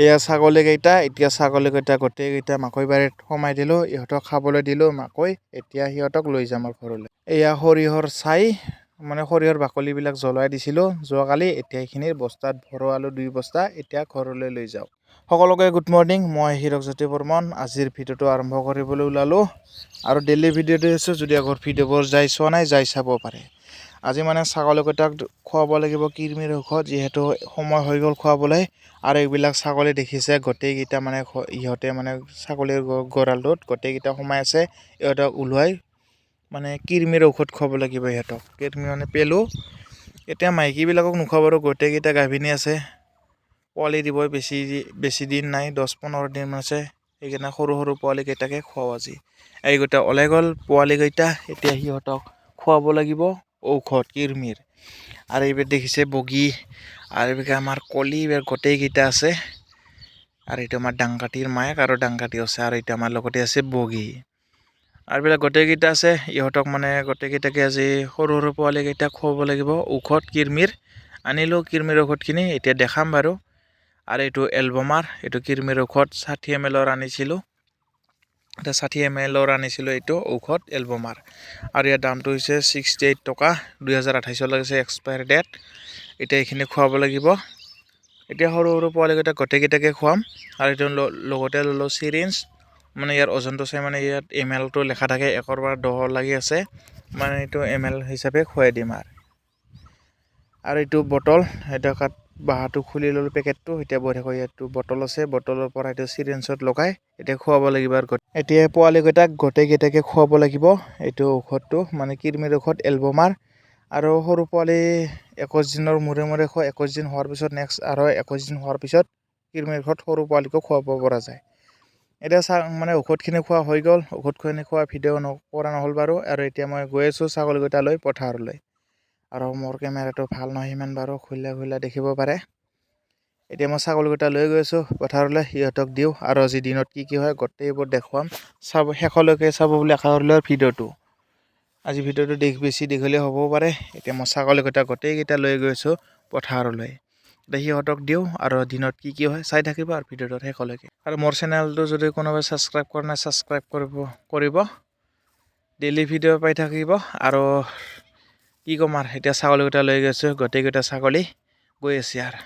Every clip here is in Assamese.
এয়া ছাগলীকেইটা এতিয়া ছাগলীকেইটা গোটেইকেইটা মাকৈ বাৰীত সোমাই দিলোঁ ইহঁতক খাবলৈ দিলোঁ মাকৈ এতিয়া সিহঁতক লৈ যাম আৰু ঘৰলৈ এয়া সৰিয়হৰ ছাই মানে সৰিয়হৰ বাকলিবিলাক জ্বলাই দিছিলোঁ যোৱাকালি এতিয়া এইখিনিৰ বস্তাত ভৰোৱালোঁ 2 বস্তা এতিয়া ঘৰলৈ লৈ যাওঁ সকলোকে গুড মৰ্ণিং মই হীৰকজ্যোতি বৰ্মন আজিৰ ভিডিঅ'টো আৰম্ভ কৰিবলৈ ওলালোঁ আৰু ডেইলি ভিডিঅ' দি আছোঁ যদি আগৰ ভিডিঅ'বোৰ যাই চোৱা নাই যাই চাব পাৰে আজি মানে ছাগলীকেইটাক খুৱাব লাগিব কৃমিৰ ঔষধ যিহেতু সময় হৈ গ'ল খুৱাবলৈ আৰু এইবিলাক ছাগলী দেখিছে গোটেইকেইটা মানে ইহঁতে মানে ছাগলীৰ গঁৰালটোত গোটেইকেইটা সোমাই আছে ইহঁতক ওলোৱাই মানে কৃমিৰ ঔষধ খুৱাব লাগিব ইহঁতক কৃমি মানে পেলু এতিয়া মাইকীবিলাকক নোখোৱাব আৰু গোটেইকেইটা গাভিনী আছে পোৱালি দিবই বেছি দিন নাই 10-15 দিন আছে সেইকাৰণে সৰু সৰু পোৱালিকেইটাকে খুৱাওঁ আজি এইকেইটা ওলাই গ'ল পোৱালিকেইটা এতিয়া সিহঁতক খুৱাব লাগিব ঔষধ কৃমিৰ আৰু এইবাৰ দেখিছে বগী আৰু এইভাগে আমাৰ কলি গোটেইকেইটা আছে আৰু এইটো আমাৰ ডাংকাটিৰ মায়েক আৰু ডাংকাটি আছে আৰু এইটো আমাৰ লগতে আছে বগী আৰু এইবিলাক গোটেইকেইটা আছে ইহঁতক মানে গোটেইকেইটাকে আজি সৰু সৰু পোৱালিকেইটাক খুৱাব লাগিব ঔষধ কৃমিৰ আনিলোঁ কৃমিৰ ঔষধখিনি এতিয়া দেখাম বাৰু আৰু এইটো এলবমাৰ এইটো কৃমিৰ ঔষধ 60 ml আনিছিলোঁ এটা 60 ml আনিছিলোঁ এইটো ঔষধ এলবমাৰ আৰু ইয়াৰ দামটো হৈছে 68 টকা 2028 লৈছে এক্সপায়াৰ ডেট এতিয়া এইখিনি খুৱাব লাগিব এতিয়া সৰু সৰু পোৱালিকেইটা গোটেইকেইটাকে খুৱাম আৰু এইটো লগতে ল'লোঁ চিৰিঞ্জ মানে ইয়াৰ ওজনটো চাই মানে ইয়াত ml লেখা থাকে 1 পৰা 10 লাগি আছে মানে এইটো ml হিচাপে খুৱাই দিম আৰু এইটো বটল এটা বাহাটো খুলি ল'লোঁ পেকেটটো এতিয়া বঢ়িয়াকৈ ইয়াতো বটল আছে বটলৰ পৰা এইটো চিৰিঞ্জত লগাই এতিয়া খুৱাব লাগিব আৰু এতিয়া পোৱালিকেইটাক গোটেইকেইটাকে খুৱাব লাগিব এইটো ঔষধটো মানে কৃমিৰ ঔষধ এলবমাৰ আৰু সৰু পোৱালি 21 দিনৰ মূৰে মূৰে 21 দিন হোৱাৰ পিছত নেক্সট আৰু 21 দিন হোৱাৰ পিছত কৃমিৰ ঔষধ সৰু পোৱালিকো খুৱাব পৰা যায় এতিয়া মানে ঔষধখিনি খোৱা হৈ গ'ল ঔষধখিনি খোৱা ভিডিঅ' কৰা নহ'ল বাৰু আৰু এতিয়া মই গৈ আছোঁ ছাগলীকেইটালৈ পথাৰলৈ আৰু মোৰ কেমেৰাটো ভাল নহয় ইমান বাৰু খুলে দেখিব পাৰে এতিয়া মই ছাগলীকেইটা লৈ গৈ আছোঁ পথাৰলৈ সিহঁতক দিওঁ আৰু আজি দিনত কি হয় গোটেইবোৰ দেখুৱাম চাব শেষলৈকে চাব বুলি আশা কৰিলোঁ ভিডিঅ'টো আজি ভিডিঅ'টো বেছি দীঘলীয়া হ'বও পাৰে এতিয়া মই ছাগলীকেইটা গোটেইকেইটা লৈ গৈ আছোঁ পথাৰলৈ এতিয়া সিহঁতক দিওঁ আৰু দিনত কি হয় চাই থাকিব আৰু ভিডিঅ'টোৰ শেষলৈকে আৰু মোৰ চেনেলটো যদি কোনোবাই ছাবস্ক্ৰাইব কৰা নাই ছাবস্ক্ৰাইব কৰিব ডেইলি ভিডিঅ' পাই থাকিব আৰু কি ক'ম আৰু এতিয়া ছাগলীকেইটা লৈ গৈছোঁ গোটেইকেইটা ছাগলী গৈ আছে আৰু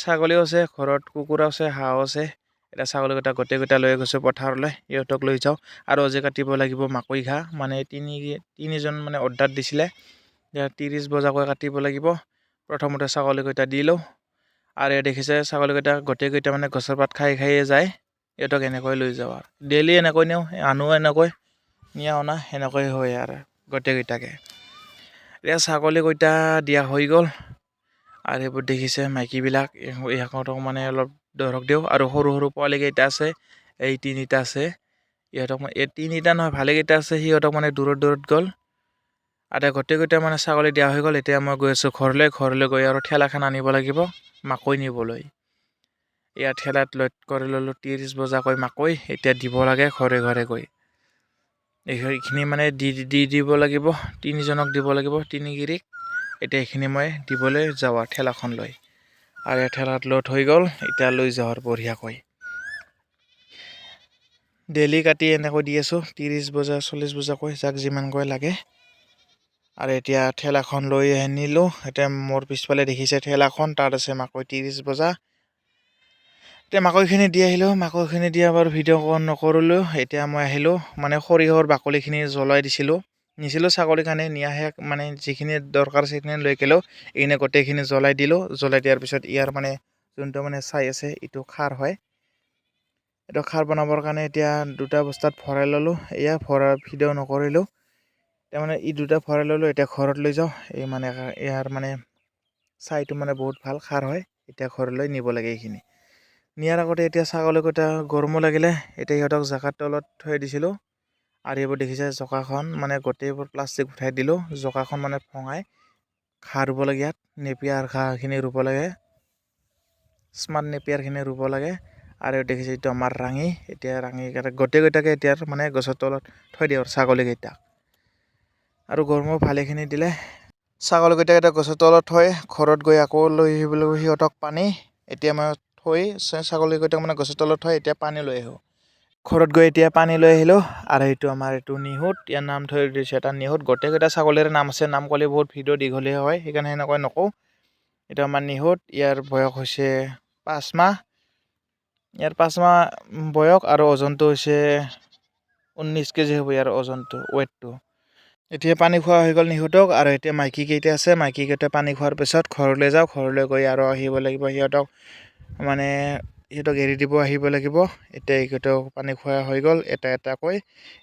ছাগলীও আছে ঘৰত কুকুৰা আছে হাঁহ আছে এতিয়া ছাগলীকেইটা গোটেইকেইটা লৈ গৈছোঁ পথাৰলৈ ইহঁতক লৈ যাওঁ আৰু আজি কাটিব লাগিব মাকৈ ঘাঁহ মানে তিনিজন মানে অৰ্ডাৰ দিছিলে 30 বজাকৈ কাটিব লাগিব প্ৰথমতে ছাগলীকেইটা দি লওঁ আৰু দেখিছে ছাগলীকেইটা গোটেইকেইটা মানে গছৰ পাত খায়ে যায় ইহঁতক এনেকৈ লৈ যাওঁ আৰু ডেইলি এনেকৈ নিওঁ আনো এনেকৈ নিয়া অনা সেনেকৈ হয় আৰু গোটেইকেইটাকে এতিয়া ছাগলীকেইটা দিয়া হৈ গ'ল আৰু এইবোৰ দেখিছে মাইকীবিলাক ইহঁতক মানে অলপ দৰক দিওঁ আৰু সৰু সৰু পোৱালিকেইটা আছে এই 3টা আছে ইহঁতক মানে এই 3টা নহয় ভালেকেইটা আছে সিহঁতক মানে দূৰত গ'ল আৰু গোটেইকেইটা মানে ছাগলী দিয়া হৈ গ'ল এতিয়া মই গৈ আছোঁ ঘৰলৈ গৈ আৰু ঠেলাখন আনিব লাগিব মাকৈ নিবলৈ ইয়াত ঠেলাত লোড কৰি ল'লোঁ 30 বজাকৈ মাকৈ এতিয়া দিব লাগে ঘৰে গৈ এইখিনি মানে দি দিব লাগিব 3জনক দিব লাগিব 3 গিৰিক এতিয়া এইখিনি মই দিবলৈ যাওঁ আৰু ঠেলাখন লৈ আৰু এই ঠেলাত লোড হৈ গ'ল এতিয়া লৈ যাওঁ আৰু বঢ়িয়াকৈ ডেইলি কাটি এনেকৈ দি আছোঁ 30 বজা 40 বজাকৈ যাক যিমানকৈ লাগে আৰু এতিয়া ঠেলাখন লৈ আনিলোঁ এতিয়া মোৰ পিছফালে দেখিছে ঠেলাখন তাত আছে মাকৈ 30 বজা এতিয়া মাকৈখিনি দি আহিলোঁ মাকৈখিনি দিয়া বাৰু ভিডিঅ' নকৰিলোঁ এতিয়া মই আহিলোঁ মানে সৰিয়হৰ বাকলিখিনি জ্বলাই নিছিলোঁ ছাগলীৰ কাৰণে নিয়াহে মানে যিখিনি দৰকাৰ সেইখিনি লৈ গ'লেও এইখিনি গোটেইখিনি জ্বলাই দিলোঁ জ্বলাই দিয়াৰ পিছত ইয়াৰ মানে যোনটো মানে ছাই আছে এইটো খাৰ হয় এইটো খাৰ বনাবৰ কাৰণে এতিয়া 2টা বস্তাত ভৰাই ল'লোঁ এয়া ভিডিঅ' নকৰিলোঁ তাৰমানে এই 2টা ভৰাই ল'লোঁ এতিয়া ঘৰত লৈ যাওঁ এই মানে ইয়াৰ মানে ছাইটো মানে বহুত ভাল খাৰ হয় এতিয়া ঘৰলৈ নিব লাগে এইখিনি নিয়াৰ আগতে এতিয়া ছাগলীকেইটা গৰমো লাগিলে এতিয়া সিহঁতক জাগাৰ তলত থৈ দিছিলোঁ আৰু এইবোৰ দেখিছে জকাখন মানে গোটেইবোৰ প্লাষ্টিক উঠাই দিলোঁ জকাখন মানে ভঙাই ঘাঁহ ৰুব লাগে ইয়াত নেপিয়াৰ ঘাঁহখিনি ৰুব লাগে স্মাৰ্ট নেপিয়াৰখিনি ৰুব লাগে আৰু দেখিছে এইটো আমাৰ ৰাঙি এতিয়া ৰাঙিকেইটা গোটেইকেইটাকে এতিয়া মানে গছৰ তলত থৈ দিওঁ ছাগলীকেইটাক আৰু গৰমো ভালেখিনি দিলে ছাগলীকেইটা গছৰ তলত থৈ ঘৰত গৈ আকৌ লৈ আহিবলৈ সিহঁতক পানী এতিয়া মই থৈ ছাগলীকেইটাক মানে গছৰ তলত থৈ এতিয়া পানী লৈ আহোঁ। ঘৰত গৈ এতিয়া পানী লৈ আহিলোঁ। আৰু এইটো আমাৰ এইটো নিহুত, ইয়াৰ নাম থৈ দিছে এটা নিহুত। গোটেইকেইটা ছাগলীৰে নাম আছে, নাম ক'লে বহুত ভিডিঅ' দীঘলীয়া হয়, সেইকাৰণে সেনেকৈ নকওঁ। এইটো আমাৰ নিহুত, ইয়াৰ বয়স হৈছে 5 মাহ। ইয়াৰ 5 মাহ বয়স আৰু ওজনটো হৈছে 19 কেজি হ'ব ইয়াৰ ওজনটো, ৱেটটো। এতিয়া পানী খোৱা হৈ গ'ল নিহুতক। আৰু এতিয়া মাইকী কেইটা আছে, মাইকী কেইটা পানী খোৱাৰ পিছত ঘৰলৈ যাওঁ। ঘৰলৈ গৈ আৰু আহিব লাগিব সিহঁতক এৰি দিব আহিব লাগিব। এতিয়া এইকেইটাও পানী খোৱা হৈ গ'ল এটা এটাকৈ।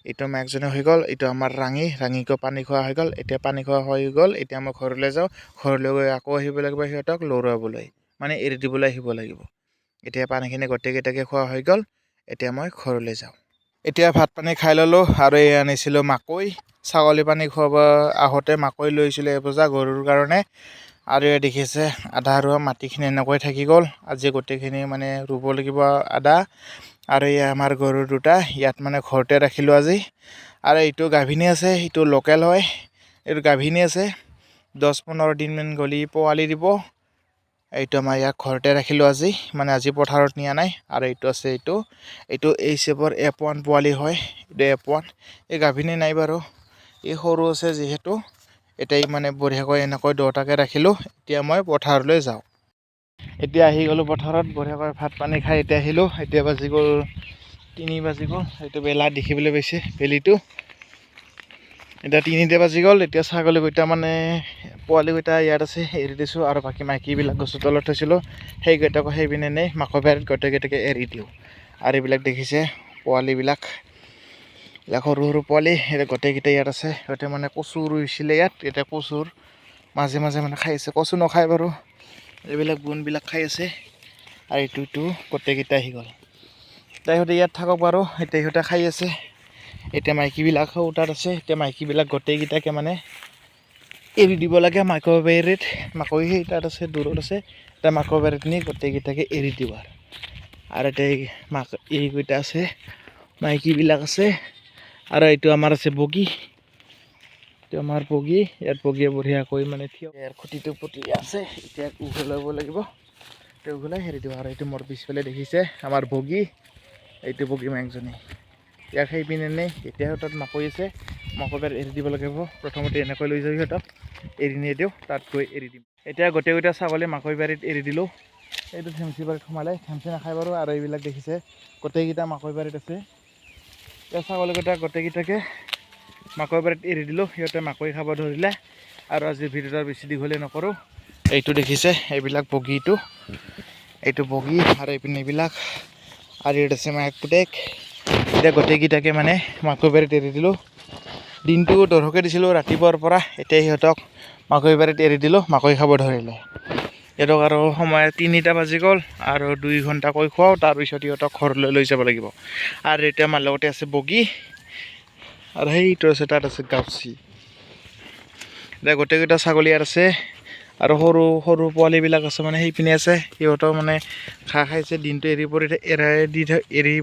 এইটো মাকজনী হৈ গ'ল, এইটো আমাৰ ৰাঙীকো পানী খোৱা হৈ গ'ল। এতিয়া পানী খোৱা হৈ গ'ল, এতিয়া মই ঘৰলৈ যাওঁ। ঘৰলৈ গৈ আকৌ আহিব লাগিব সিহঁতক লৰাবলৈ, মানে এৰি দিবলৈ আহিব লাগিব। এতিয়া পানীখিনি গোটেইকেইটাকে খোৱা হৈ গ'ল, এতিয়া মই ঘৰলৈ যাওঁ। এতিয়া ভাত পানী খাই ল'লোঁ। আৰু এই আনিছিলোঁ মাকৈ, ছাগলী পানী খুৱাব আহোঁতে মাকৈ লৈছিলোঁ এবজা গৰুৰ কাৰণে। আৰু এই দেখিছে আধা ৰোৱা মাটিখিনি এনেকৈ থাকি গ'ল। আজি গোটেইখিনি মানে ৰুব লাগিব আদা। আৰু এই আমাৰ গৰু দুটা ইয়াত মানে ঘৰতে ৰাখিলোঁ আজি। আৰু এইটো গাভিনী আছে, এইটো লোকেল হয়, এইটো গাভিনী আছে। 10-15 দিনমান গ'লে পোৱালি দিব। এইটো আমাৰ ইয়াক ঘৰতে ৰাখিলোঁ আজি, মানে আজি পথাৰত নিয়া নাই। আৰু এইটো আছে, এইটো H-F-ৰ F1 পোৱালি হয়, এইটো F1। এই গাভিনী নাই বাৰু, এই সৰু আছে যিহেতু। এতিয়া মানে বঢ়িয়াকৈ এনেকৈ দুটাকে ৰাখিলোঁ। এতিয়া মই পথাৰলৈ যাওঁ। এতিয়া আহি গ'লোঁ পথাৰত, বঢ়িয়াকৈ ভাত পানী খাই এতিয়া আহিলোঁ। এতিয়া বাজি গ'ল 3 বাজি গ'ল। এইটো বেলা দেখিবলৈ পাইছে, বেলিটো। এতিয়া 3টা বাজি গ'ল। এতিয়া ছাগলীকেইটা মানে পোৱালিকেইটা ইয়াত আছে, এৰি দিছোঁ। আৰু বাকী মাইকীবিলাক গছৰ তলত থৈছিলোঁ, সেইকেইটাকো সেইপিনে নেই মাকৈ বাৰীত গোটেইকেইটাকে এৰি দিওঁ। আৰু এইবিলাক দেখিছে পোৱালিবিলাক, এইবিলাক সৰু সৰু পোৱালি, এতিয়া গোটেইকেইটা ইয়াত আছে। সিহঁতে মানে কচু ৰুইছিলে ইয়াত, এতিয়া কচুৰ মাজে মাজে মানে খাই আছে। কচু নাখায় বাৰু, এইবিলাক বনবিলাক খাই আছে। আৰু এইটো গোটেইকেইটা আহি গ'ল। সিহঁতে ইয়াত থাকক বাৰু, এতিয়া সিহঁতে খাই আছে। এতিয়া মাইকীবিলাকো তাত আছে। এতিয়া মাইকীবিলাক গোটেইকেইটাকে মানে এৰি দিব লাগে মাকৈ বাৰীত। মাকৈ সেই তাত আছে, দূৰত আছে। এতিয়া মাকৈ বাৰীত নি গোটেইকেইটাকে এৰি দিব। আৰু এতিয়া এইকেইটা আছে, মাইকীবিলাক আছে। আৰু এইটো আমাৰ আছে বগী, এইটো আমাৰ বগী। ইয়াত বগীয়ে বঢ়িয়াকৈ মানে ইয়াৰ খুঁটিটো পুতি আছে। এতিয়া উঘলাব লাগিব, এতিয়া উঘলাই হেৰি দিব। আৰু এইটো মোৰ পিছফালে দেখিছে আমাৰ বগী, এইটো বগী মাকজনী। ইয়াক সেই পিনে নেই, এতিয়া তাত মাকৈ আছে, মাকৈ বাৰীত এৰি দিব লাগিব। প্ৰথমতে এনেকৈ লৈ যাওঁ সিহঁতক, এৰি নিদিওঁ, তাত গৈ এৰি দিম। এতিয়া গোটেইকেইটা ছাগলী মাকৈ বাৰীত এৰি দিলোঁ। এইটো থেমচি বাৰীত সোমালে, থেমচি নাখায় বাৰু। আৰু এইবিলাক দেখিছে গোটেইকেইটা মাকৈ বাৰীত আছে। এতিয়া ছাগলীকেইটা গোটেইকেইটাকে মাকৈ বাৰীত এৰি দিলোঁ, সিহঁতে মাকৈ খাব ধৰিলে। আৰু আজিৰ ভিডিঅ'টো বেছি দীঘলীয়া নকৰোঁ। এইটো দেখিছে, এইবিলাক বগীটো, এইটো বগী। আৰু এইপিনে এইবিলাক, আৰু ইয়াত আছে মাক পুতেক। এতিয়া গোটেইকেইটাকে মানে মাকৈ বাৰীত এৰি দিলোঁ। দিনটো দৰহকৈ দিছিলোঁ ৰাতিপুৱাৰ পৰা। এতিয়া সিহঁতক মাকৈ বাৰীত এৰি দিলোঁ, মাকৈ খাব ধৰিলে। সিহঁতক আৰু সময় 3টা বাজি গ'ল, আৰু 2 ঘণ্টাকৈ খুৱাওঁ, তাৰপিছত সিহঁতক ঘৰলৈ লৈ যাব লাগিব। আৰু এতিয়া আমাৰ লগতে আছে বগী, আৰু সেইটো আছে, তাত আছে গাপচি। এতিয়া গোটেইকেইটা ছাগলী ইয়াত আছে। আৰু সৰু সৰু পোৱালিবিলাক আছে, মানে সেইপিনে আছে। সিহঁতৰ মানে ঘাঁহ খাইছে, দিনটো এৰি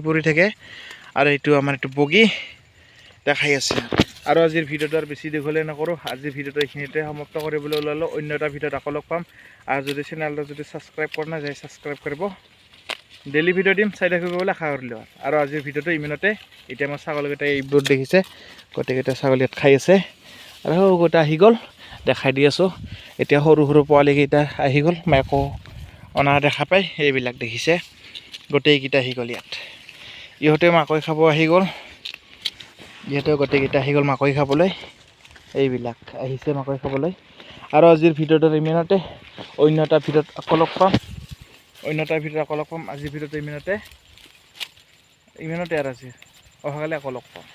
পৰি থাকে। আৰু এইটো আমাৰ এইটো বগী দেখাই আছে। আৰু আজিৰ ভিডিঅ'টো আৰু বেছি দীঘলীয়া নকৰোঁ। আজিৰ ভিডিঅ'টো এইখিনিতে সমাপ্ত কৰিবলৈ ওলালোঁ। অন্য এটা ভিডিঅ'ত আকৌ লগ পাম। আৰু যদি চেনেলটো ছাবস্ক্ৰাইব কৰা নাই, ছাবস্ক্ৰাইব কৰিব। ডেইলি ভিডিঅ' দিম, চাই থাকিব বুলি আশা কৰিলোঁ। আৰু আজিৰ ভিডিঅ'টো ইমানতে। এতিয়া মই ছাগলীকেইটা এইবোৰ দেখিছে, গোটেইকেইটা ছাগলী ইয়াত খাই আছে। আৰু সৰুকেইটা আহি গ'ল, দেখাই দি আছোঁ। এতিয়া সৰু সৰু পোৱালিকেইটা আহি গ'ল, মাকো অনা দেখা পায়। এইবিলাক দেখিছে গোটেইকেইটা আহি গ'ল ইয়াত। ইহঁতে মাকৈ খাব আহি গ'ল, ইহঁতে গোটেইকেইটা আহি গ'ল মাকৈ খাবলৈ। এইবিলাক আহিছে মাকৈ খাবলৈ। আৰু আজিৰ ভিডিঅ'টো ইমানতে। অন্য এটা ভিডিঅ'ত আকৌ লগ পাম। আজিৰ ভিডিঅ'টো ইমানতে আৰু আজি অহাকালি আকৌ লগ পাম।